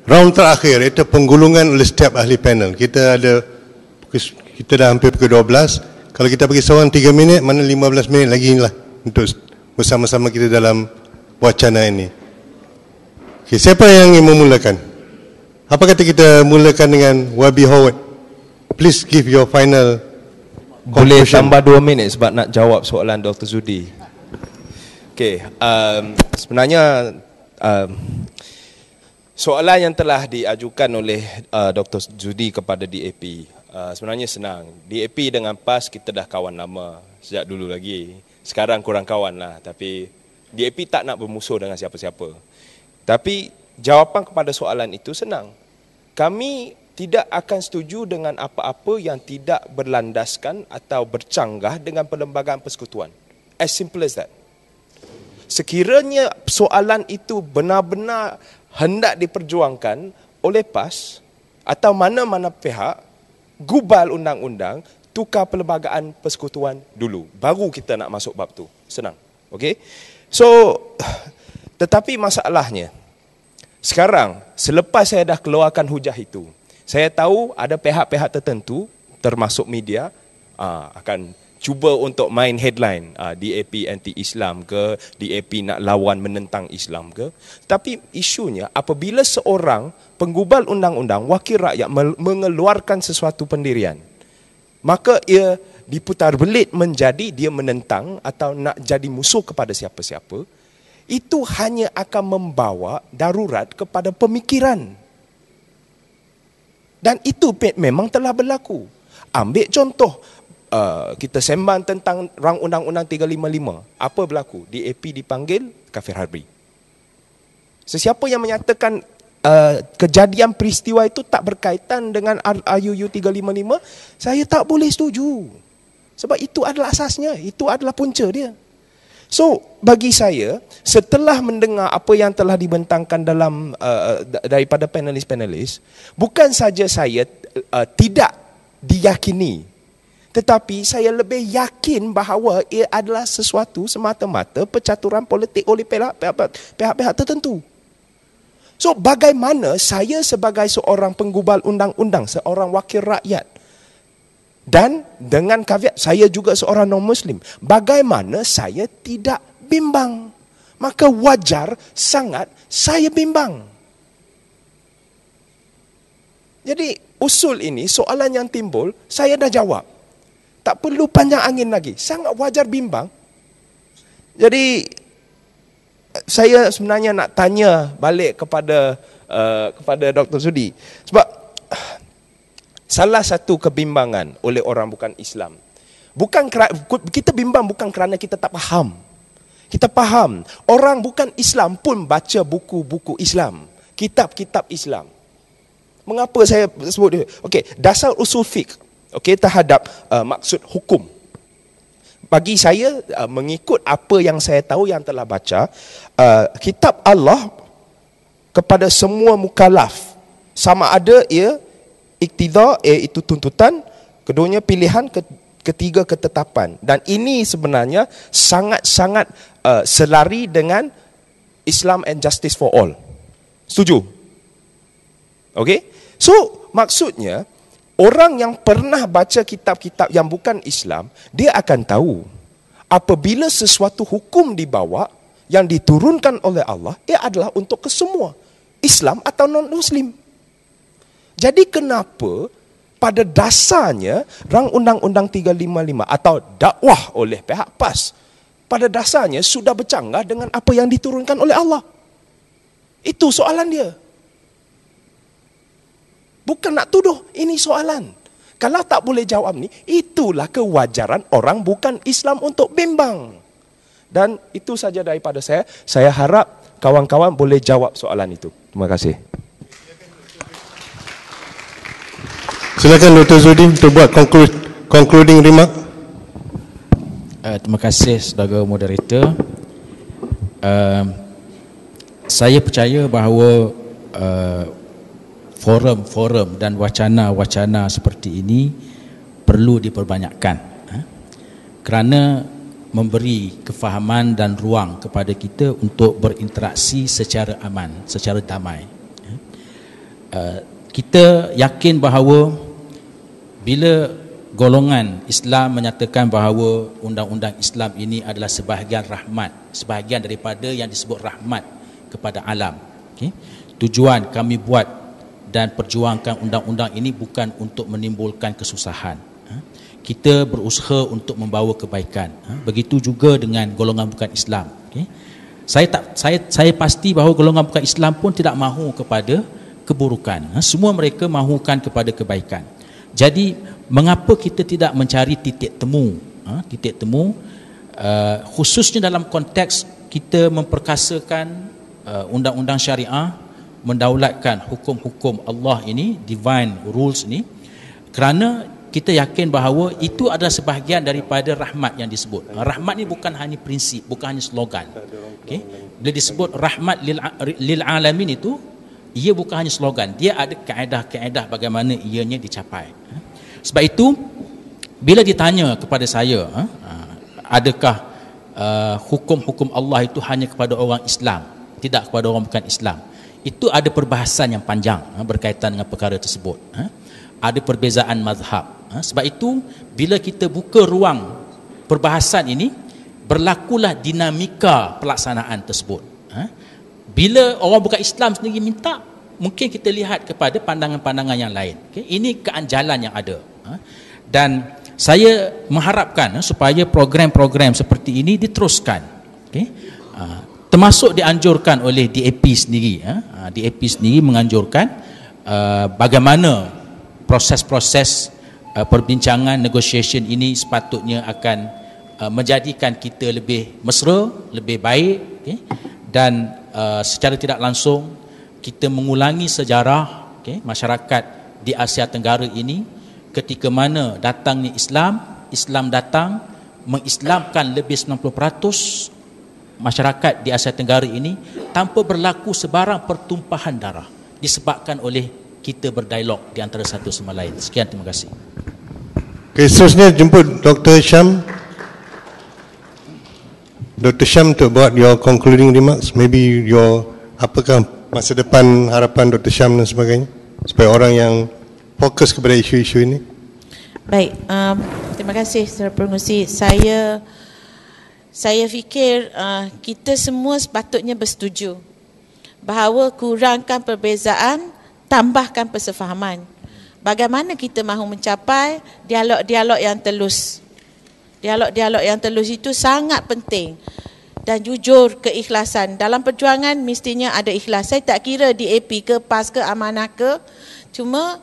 round terakhir itu penggulungan oleh setiap ahli panel. Kita dah hampir pukul 12. Kalau kita bagi seorang 3 minit, mana 15 minit lagi lah untuk bersama-sama kita dalam wacana ini. Okay, siapa yang ingin memulakan? Apa kata kita mulakan dengan Wabi Howard? Please give your final Boleh conclusion. tambah 2 minit sebab nak jawab soalan Dr. Zudi. Okey, sebenarnya soalan yang telah diajukan oleh Dr. Zudi kepada DAP sebenarnya senang. DAP dengan PAS kita dah kawan lama sejak dulu lagi. Sekarang kurang kawan lah, tapi DAP tak nak bermusuh dengan siapa-siapa. Tapi jawapan kepada soalan itu senang. Kami tidak akan setuju dengan apa-apa yang tidak berlandaskan atau bercanggah dengan perlembagaan persekutuan. As simple as that. Sekiranya soalan itu benar-benar hendak diperjuangkan oleh PAS atau mana-mana pihak, gubal undang-undang, tukar perlembagaan persekutuan dulu. Baru kita nak masuk bab tu. Senang. Okay? So, tetapi masalahnya, sekarang, selepas saya dah keluarkan hujah itu, saya tahu ada pihak-pihak tertentu, termasuk media, akan cuba untuk main headline, DAP anti-Islam ke, DAP nak lawan menentang Islam ke. Tapi isunya, apabila seorang penggubal undang-undang, wakil rakyat mengeluarkan sesuatu pendirian, maka ia diputar belit menjadi dia menentang atau nak jadi musuh kepada siapa-siapa, itu hanya akan membawa darurat kepada pemikiran. Dan itu memang telah berlaku. Ambil contoh, kita sembang tentang rang undang-undang 355. Apa berlaku? DAP dipanggil kafir harbi. Sesiapa yang menyatakan kejadian peristiwa itu tak berkaitan dengan RUU 355, saya tak boleh setuju. Sebab itu adalah asasnya, itu adalah punca dia. So, bagi saya, setelah mendengar apa yang telah dibentangkan dalam daripada panelis-panelis, bukan saja saya tidak diyakini, tetapi saya lebih yakin bahawa ia adalah sesuatu semata-mata percaturan politik oleh pihak-pihak tertentu. So, bagaimana saya sebagai seorang penggubal undang-undang, seorang wakil rakyat, dan dengan caveat saya juga seorang non-Muslim, bagaimana saya tidak bimbang? Maka wajar sangat saya bimbang. Jadi usul ini, soalan yang timbul, saya dah jawab. Tak perlu panjang angin lagi. Sangat wajar bimbang. Jadi saya sebenarnya nak tanya balik kepada Dr. Zudi. Sebab salah satu kebimbangan oleh orang bukan Islam, kita bimbang bukan kerana kita tak faham. Kita faham, orang bukan Islam pun baca buku-buku Islam, kitab-kitab Islam. Mengapa saya sebut dia? Okey, dasar usul fiqh, okey, terhadap maksud hukum. Bagi saya, mengikut apa yang saya tahu yang telah baca, kitab Allah kepada semua mukallaf, sama ada ia iktidha, iaitu tuntutan, keduanya pilihan, ketiga ketetapan. Dan ini sebenarnya sangat-sangat selari dengan Islam and Justice for All. Setuju? Okey? So, maksudnya, orang yang pernah baca kitab-kitab yang bukan Islam, dia akan tahu apabila sesuatu hukum dibawa yang diturunkan oleh Allah, ia adalah untuk kesemua, Islam atau non-Muslim. Jadi kenapa pada dasarnya rang undang-undang 355 atau dakwah oleh pihak PAS pada dasarnya sudah bercanggah dengan apa yang diturunkan oleh Allah? Itu soalan dia. Bukan nak tuduh, ini soalan. Kalau tak boleh jawab ni, itulah kewajaran orang bukan Islam untuk bimbang. Dan itu saja daripada saya. Saya harap kawan-kawan boleh jawab soalan itu. Terima kasih. Silakan Dr. Zudi untuk buat concluding remark. Terima kasih saudara moderator. Saya percaya bahawa forum-forum dan wacana-wacana seperti ini perlu diperbanyakkan, kerana memberi kefahaman dan ruang kepada kita untuk berinteraksi secara aman, secara damai. Kita yakin bahawa bila golongan Islam menyatakan bahawa undang-undang Islam ini adalah sebahagian rahmat, sebahagian daripada yang disebut rahmat kepada alam. Okay? Tujuan kami buat dan perjuangkan undang-undang ini bukan untuk menimbulkan kesusahan. Kita berusaha untuk membawa kebaikan. Begitu juga dengan golongan bukan Islam. Okay? Saya pasti bahawa golongan bukan Islam pun tidak mahu kepada keburukan. Semua mereka mahukan kepada kebaikan. Jadi mengapa kita tidak mencari titik temu? Titik temu khususnya dalam konteks kita memperkasakan undang-undang syariah, mendaulatkan hukum-hukum Allah ini, divine rules ini, kerana kita yakin bahawa itu adalah sebahagian daripada rahmat yang disebut. Rahmat ni bukan hanya prinsip, bukan hanya slogan. Okay? Bila disebut rahmat lil alamin itu, ia bukan hanya slogan, dia ada kaedah-kaedah bagaimana ianya dicapai. Sebab itu bila ditanya kepada saya, adakah hukum-hukum Allah itu hanya kepada orang Islam, tidak kepada orang bukan Islam, itu ada perbahasan yang panjang berkaitan dengan perkara tersebut. Ada perbezaan mazhab. Sebab itu bila kita buka ruang perbahasan ini, berlakulah dinamika pelaksanaan tersebut. Bila orang bukan Islam sendiri minta, mungkin kita lihat kepada pandangan-pandangan yang lain. Okay? Ini keanjalan yang ada. Dan saya mengharapkan supaya program-program seperti ini diteruskan. Okay? Termasuk dianjurkan oleh DAP sendiri. DAP sendiri menganjurkan bagaimana proses-proses perbincangan, negotiation ini sepatutnya akan menjadikan kita lebih mesra, lebih baik, okay? Dan secara tidak langsung kita mengulangi sejarah, okay, masyarakat di Asia Tenggara ini ketika mana datangnya Islam datang mengislamkan lebih 90% masyarakat di Asia Tenggara ini tanpa berlaku sebarang pertumpahan darah disebabkan oleh kita berdialog di antara satu sama lain. Sekian, terima kasih. Okay, seterusnya jemput Dr. Syam. Dr. Syam to buat your concluding remarks. Maybe your apakah masa depan harapan Dr. Syam dan sebagainya supaya orang yang fokus kepada isu-isu ini. Baik, terima kasih Saudara Pengerusi. Saya fikir kita semua sepatutnya bersetuju bahawa kurangkan perbezaan, tambahkan persefahaman. Bagaimana kita mahu mencapai dialog-dialog yang telus. Dialog-dialog yang telus itu sangat penting. Dan jujur, keikhlasan. Dalam perjuangan mestinya ada ikhlas. Saya tak kira DAP ke, PAS ke, Amanah ke. Cuma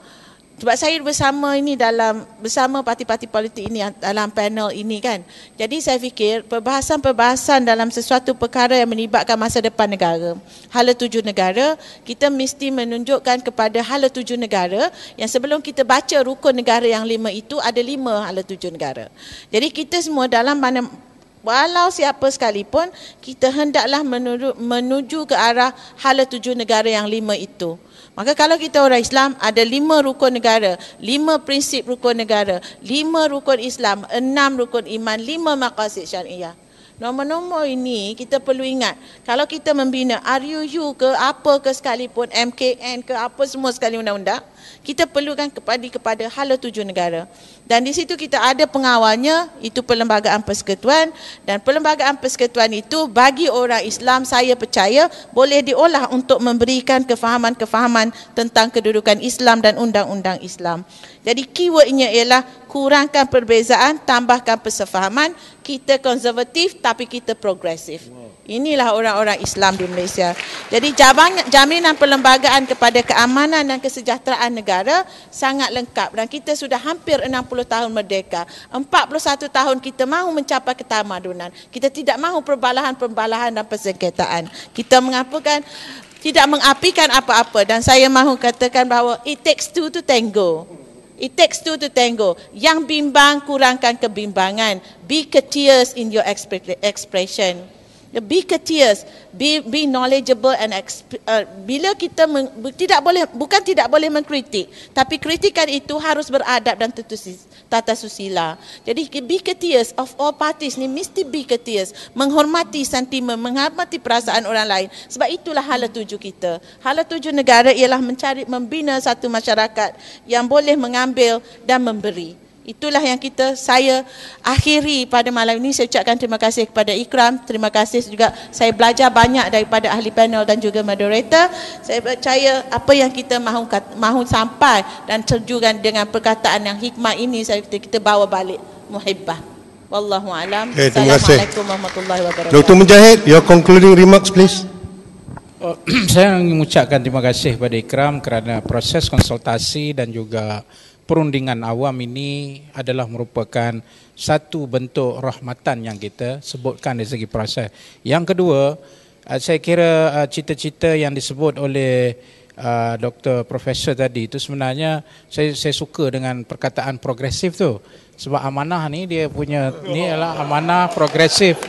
sebab saya bersama parti-parti politik ini dalam panel ini kan. Jadi saya fikir perbahasan-perbahasan dalam sesuatu perkara yang melibatkan masa depan negara, hala tuju negara, kita mesti menunjukkan kepada hala tuju negara yang sebelum kita baca rukun negara yang 5 itu ada 5 hala tuju negara. Jadi kita semua dalam mana walau siapa sekalipun kita hendaklah menuju ke arah hala tuju negara yang 5 itu. Maka kalau kita orang Islam, ada 5 rukun negara, 5 prinsip rukun negara, 5 rukun Islam, 6 rukun iman, 5 maqasid syariah. Nombor-nombor ini kita perlu ingat. Kalau kita membina RUU ke apa ke sekalipun, MKN ke apa semua sekali undang-undang, kita perlukan kepada hala tuju negara. Dan di situ kita ada pengawalnya, itu Perlembagaan Persekutuan. Dan Perlembagaan Persekutuan itu bagi orang Islam, saya percaya boleh diolah untuk memberikan kefahaman-kefahaman tentang kedudukan Islam dan undang-undang Islam. Jadi keywordnya ialah kurangkan perbezaan, tambahkan persefahaman. Kita konservatif tapi kita progresif. Inilah orang-orang Islam di Malaysia. Jadi jaminan perlembagaan kepada keamanan dan kesejahteraan negara sangat lengkap. Dan kita sudah hampir 60 tahun merdeka. 41 tahun kita mahu mencapai ketamadunan. Kita tidak mahu perbalahan-perbalahan dan persengketaan. Kita tidak mengapikan apa-apa. Dan saya mahu katakan bahawa it takes two to tango. It takes two to tango. Yang bimbang, kurangkan kebimbangan. Be courteous in your expression. Be courteous, be knowledgeable and bila kita bukan tidak boleh mengkritik, tapi kritikan itu harus beradab dan tata susila. Jadi be courteous of all parties ni mesti be courteous, menghormati sentimen, menghormati perasaan orang lain. Sebab itulah hala tuju kita. Hala tuju negara ialah membina satu masyarakat yang boleh mengambil dan memberi. Itulah yang saya akhiri pada malam ini. Saya ucapkan terima kasih kepada Ikram. Terima kasih juga, saya belajar banyak daripada ahli panel dan juga moderator. Saya percaya apa yang kita mahu sampai dan terjugan dengan perkataan yang hikmah ini, kita bawa balik muhibbah. Wallahu alam. Assalamualaikum warahmatullahi wabarakatuh. Dr. Mujahid, your concluding remarks please. Saya ingin mengucapkan terima kasih kepada Ikram kerana proses konsultasi dan juga perundingan awam ini adalah merupakan satu bentuk rahmatan yang kita sebutkan dari segi proses. Yang kedua, saya kira cita-cita yang disebut oleh Dr. Profesor tadi itu sebenarnya saya suka dengan perkataan progresif tu. Sebab amanah ni dia punya ni adalah amanah progresif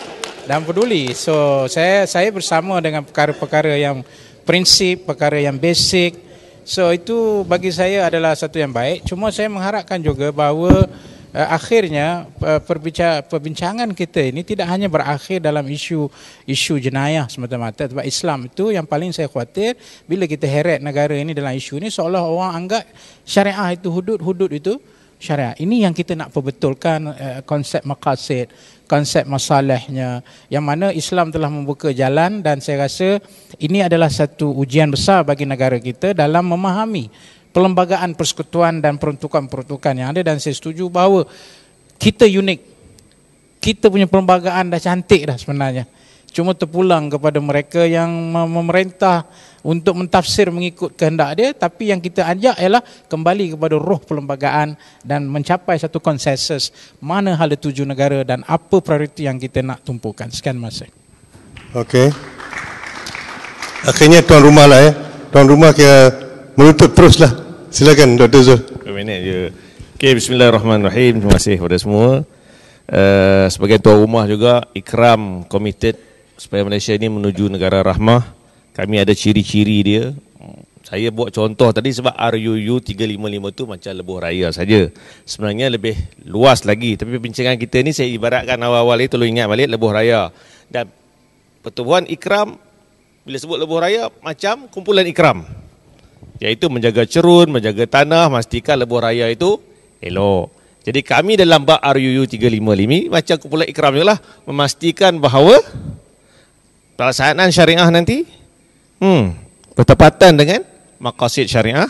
dan peduli. So saya bersama dengan perkara-perkara yang prinsip, perkara yang basic. So itu bagi saya adalah satu yang baik. Cuma saya mengharapkan juga bahawa akhirnya perbincangan kita ini tidak hanya berakhir dalam isu jenayah semata-mata. Sebab Islam itu yang paling saya khawatir bila kita heret negara ini dalam isu ini seolah orang anggap syariah itu hudud itu syariah. Ini yang kita nak perbetulkan konsep maqasid, konsep masalahnya, yang mana Islam telah membuka jalan dan saya rasa ini adalah satu ujian besar bagi negara kita dalam memahami perlembagaan persekutuan dan peruntukan-peruntukan yang ada. Dan saya setuju bahawa kita unik, kita punya perlembagaan dah cantik dah sebenarnya, cuma terpulang kepada mereka yang memerintah untuk mentafsir mengikut kehendak dia. Tapi yang kita ajak ialah kembali kepada roh perlembagaan dan mencapai satu konsensus mana hala tuju negara dan apa prioriti yang kita nak tumpukan. Sekian masa. Okey. Akhirnya tuan rumah lah Tuan rumah kira menutup teruslah. Silakan Dr. Zul. Minit je. Okey, bismillahirrahmanirrahim. Terima kasih kepada semua. Sebagai tuan rumah juga, Ikram committed supaya Malaysia ini menuju negara rahmah. Kami ada ciri-ciri dia. Saya buat contoh tadi sebab RUU 355 tu macam lebuh raya saja. Sebenarnya lebih luas lagi. Tapi perbincangan kita ni saya ibaratkan awal-awal ni, tolong ingat balik lebuh raya. Dan pertubuhan Ikram, bila sebut lebuh raya, macam kumpulan Ikram. Iaitu menjaga cerun, menjaga tanah, memastikan lebuh raya itu elok. Jadi kami dalam bab RUU 355 macam kumpulan Ikram juga lah. Memastikan bahawa pelaksanaan syariah nanti bertepatan dengan maqasid syariah,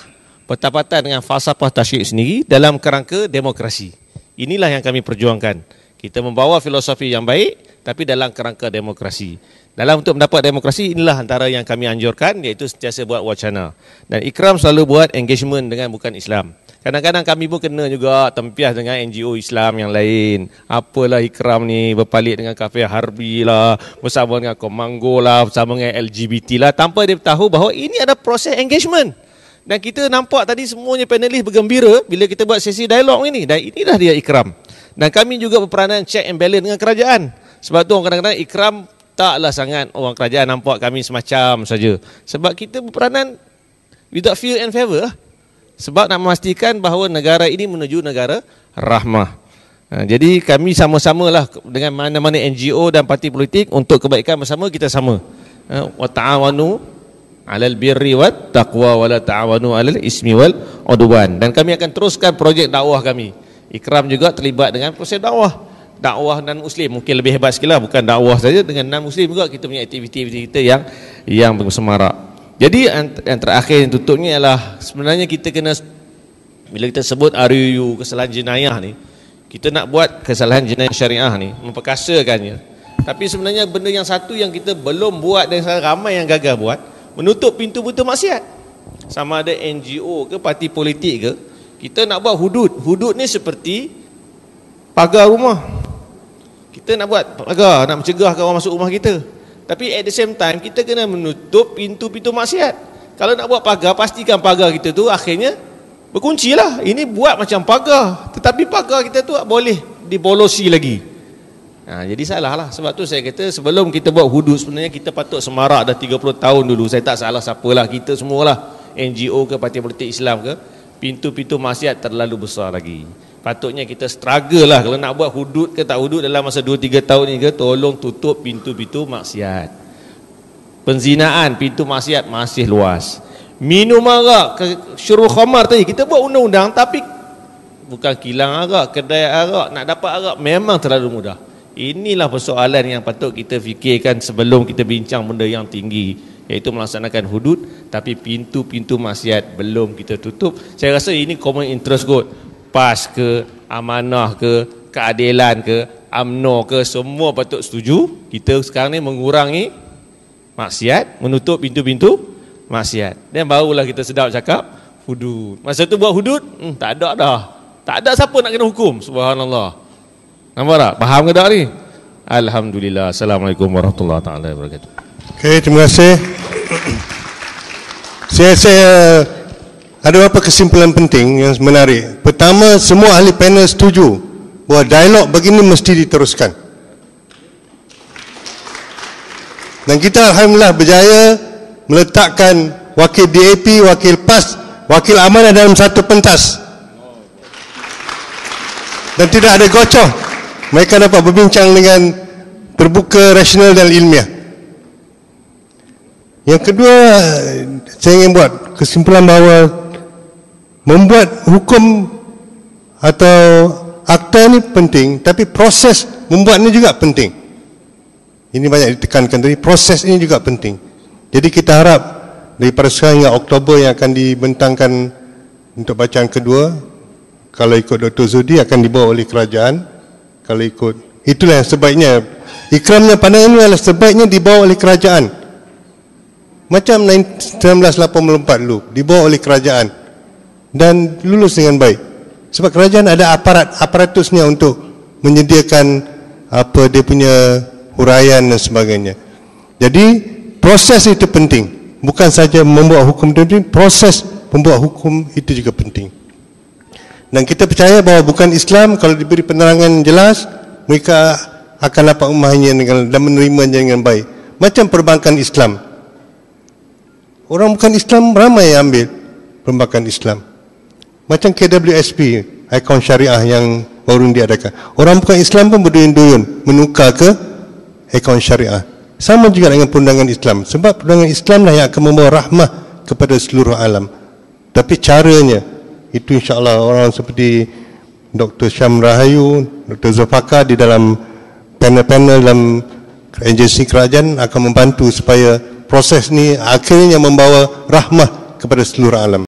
bertepatan dengan falsafah tasyrik sendiri dalam kerangka demokrasi. Inilah yang kami perjuangkan. Kita membawa filosofi yang baik tapi dalam kerangka demokrasi. Dalam untuk mendapat demokrasi, inilah antara yang kami anjurkan, iaitu sentiasa buat wacana. Dan Ikram selalu buat engagement dengan bukan Islam. Kadang-kadang kami pun kena juga tempias dengan NGO Islam yang lain. Apalah Ikram ni berpalit dengan kafir harbi lah, bersama dengan Komanggo lah, bersama dengan LGBT lah, tanpa dia tahu bahawa ini ada proses engagement. Dan kita nampak tadi semuanya panelis bergembira bila kita buat sesi dialog ini. Dan inilah dia Ikram. Dan kami juga berperanan check and balance dengan kerajaan. Sebab tu kadang-kadang Ikram taklah sangat orang kerajaan nampak kami semacam saja. Sebab kita berperanan without fear and favor lah. Sebab nak memastikan bahawa negara ini menuju negara rahmah. Jadi kami sama-sama lah dengan mana-mana NGO dan parti politik untuk kebaikan bersama kita sama. Wa ta'awanu 'alal birri wat taqwa wa la ta'awanu 'alal ismi wal 'udwan. Dan kami akan teruskan projek dakwah kami. Ikram juga terlibat dengan proses dakwah. Dakwah non-Muslim mungkin lebih hebat sikit lah, bukan dakwah saja, dengan non-Muslim juga kita punya aktiviti kita yang bersemarak. Jadi yang terakhir yang tutupnya ialah sebenarnya kita kena, bila kita sebut RUU kesalahan jenayah ni, kita nak buat kesalahan jenayah syariah ni, memperkasakannya. Tapi sebenarnya benda yang satu yang kita belum buat dan ramai yang gagal buat, menutup pintu-pintu maksiat. Sama ada NGO ke parti politik ke, kita nak buat hudud. Hudud ni seperti pagar rumah. Kita nak buat pagar, nak mencegah orang masuk rumah kita. Tapi at the same time kita kena menutup pintu-pintu maksiat. Kalau nak buat pagar, pastikan pagar kita tu akhirnya berkunci lah. Ini buat macam pagar, tetapi pagar kita tu boleh dibolosi lagi. Jadi salah lah. Sebab tu saya kata sebelum kita buat hudud, sebenarnya kita patut semarak dah 30 tahun dulu. Saya tak salah siapalah, kita semualah, NGO ke parti politik Islam ke, pintu-pintu maksiat terlalu besar lagi. Patutnya kita struggle lah. Kalau nak buat hudud ke tak hudud dalam masa 2-3 tahun ni ke, tolong tutup pintu-pintu maksiat. Penzinaan, pintu maksiat masih luas. Minum arak, syuruh khamar tadi, kita buat undang-undang, tapi bukan kilang arak, kedai arak, nak dapat arak memang terlalu mudah. Inilah persoalan yang patut kita fikirkan sebelum kita bincang benda yang tinggi, iaitu melaksanakan hudud, tapi pintu-pintu maksiat belum kita tutup. Saya rasa ini common interest kot. PAS ke, amanah ke, keadilan ke, UMNO ke, semua patut setuju. Kita sekarang ni mengurangi maksiat, menutup pintu-pintu maksiat. Dan barulah kita sedap cakap hudud. Masa tu buat hudud, tak ada dah. Tak ada siapa nak kena hukum. Subhanallah. Nampak tak? Faham ke tak ni? Alhamdulillah. Assalamualaikum warahmatullahi wabarakatuh. Okey, terima kasih. Saya ada beberapa kesimpulan penting yang menarik. Pertama, semua ahli panel setuju bahawa dialog begini mesti diteruskan. Dan kita alhamdulillah berjaya meletakkan wakil DAP, wakil PAS, wakil amanah dalam satu pentas. Dan tidak ada gocoh. Mereka dapat berbincang dengan terbuka, rasional dan ilmiah. Yang kedua, saya ingin buat kesimpulan bahawa membuat hukum atau akta ini penting, tapi proses membuatnya juga penting. Ini banyak ditekankan tadi, proses ini juga penting. Jadi kita harap daripada sekarang hingga Oktober yang akan dibentangkan untuk bacaan kedua, kalau ikut Dr. Zudi akan dibawa oleh kerajaan. Kalau ikut, itulah yang sebaiknya. Ikramnya pandangan ini adalah sebaiknya dibawa oleh kerajaan. Macam 1984 dulu, dibawa oleh kerajaan dan lulus dengan baik. Sebab kerajaan ada aparatusnya untuk menyediakan apa dia punya huraian dan sebagainya. Jadi proses itu penting. Bukan saja membuat hukum itu penting, proses membuat hukum itu juga penting. Dan kita percaya bahawa bukan Islam kalau diberi penerangan jelas, mereka akan dapat memahaminya dan menerimanya dengan baik. Macam perbankan Islam. Orang bukan Islam ramai yang ambil perbankan Islam. Macam KWSP, akaun syariah yang baru diadakan. Orang bukan Islam pun berduyun-duyun menukar ke akaun syariah. Sama juga dengan perundangan Islam. Sebab perundangan Islam lah yang akan membawa rahmah kepada seluruh alam. Tapi caranya, itu insyaAllah orang seperti Dr. Syam Rahayu, Dr. Zulfaqar di dalam panel-panel dalam agensi kerajaan akan membantu supaya proses ni akhirnya membawa rahmah kepada seluruh alam.